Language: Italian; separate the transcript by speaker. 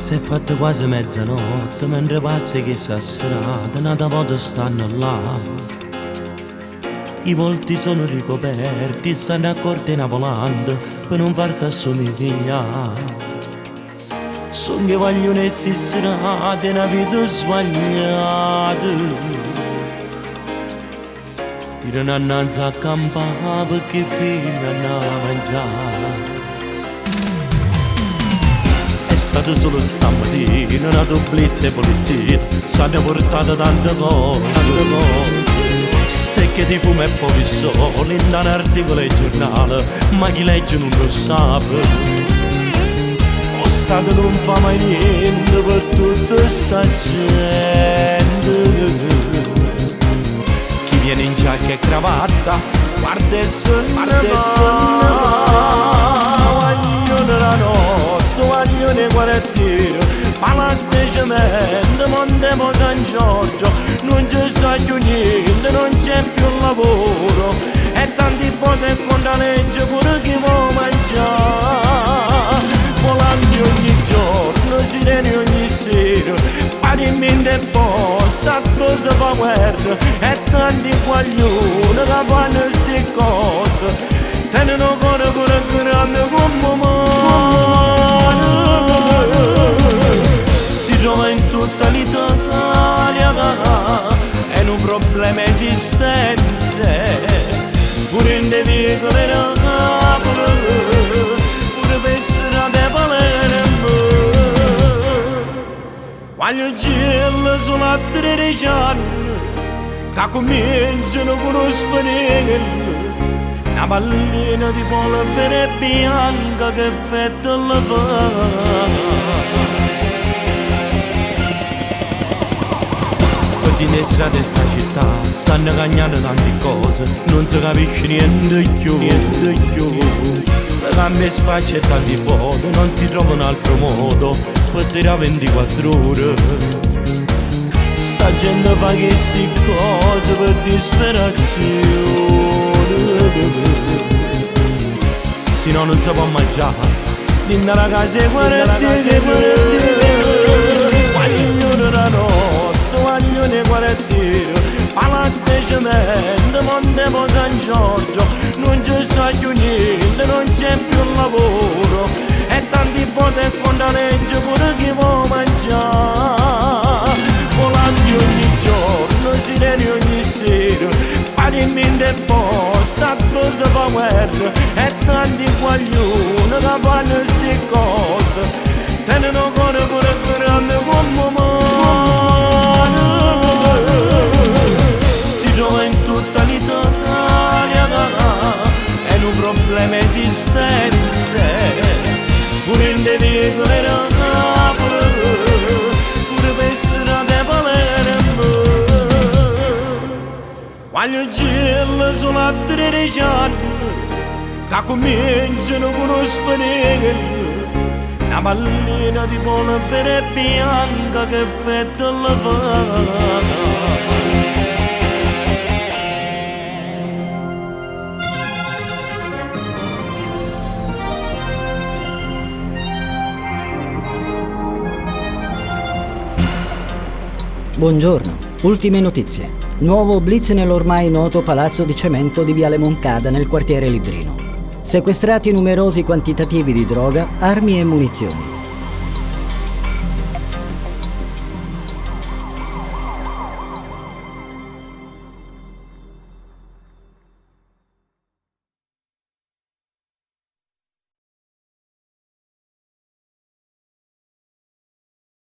Speaker 1: Si è fatta quasi mezzanotte mentre passa che sta strada, nata volta stanno là. I volti sono ricoperti, stanno a cortina volando per non farsi assomigliare. Sono che vogliono essere strade, una vita sbagliata. Tirano annanzi a campare perché figli hanno a mangiare. È stato solo stamattina, una blitz e polizia, stanno portando tante cose. Stecche di fumo e poi sole, in un articolo e giornale, ma chi legge non lo sa. Lo Stato non fa mai niente per tutta sta gente. Chi viene in giacca e cravatta, guarda e guaglione la notte, guaglione quartiere, palazzo e cemento, Montemo San Giorgio, non ci sa più niente, non c'è più lavoro, e tanti voti con la legge pure chi può mangiare. Volanti ogni giorno, sirene ogni sera, parimenti e posta, cosa fa guerra, e tanti guaglioni che fanno queste cose, tengono cuore pure grande come mano. Si trova in tutta l'Italia, è un problema esistente, pure in le vicole Napoli, pure per strade Palermo. Quando gelo sulla 13 anni, che cominciano con lo spinello, una pallina di polvere bianca che fetta la fa. Nelle strade di sta città stanno cagnando tante cose, non si capisce niente più. Si cambia spazio e tanti vuoti, non si trova un altro modo per tirare 24 ore. Sta gente fa queste cose per disperazione, se no non si può mangiare, dentro la casa e guardiere, guaglione la notte, guaglione quartiere, palazzo e cemento, Montemo San Giorgio, non ci sa più niente, non c'è più lavoro, e tanti voti con la legge pure chi può mangiare. Volanti ogni giorno, sirene ogni sera, parimenti e posta, cosa fa guerra, e tanti guaglioni che fanno queste cose, tengono cuore pure grande come mano. Si trova in tutta l'Italia, è un problema esistente, pure in le vicole Napoli, pure per strade Palermo. Quando gelo sulla 13 anni, che cominciano con lo spinello, una pallina di polvere bianca che fetta la fa.
Speaker 2: Buongiorno, ultime notizie. Nuovo blitz nell'ormai noto palazzo di cemento di Viale Moncada nel quartiere Librino. Sequestrati numerosi quantitativi di droga, armi e munizioni.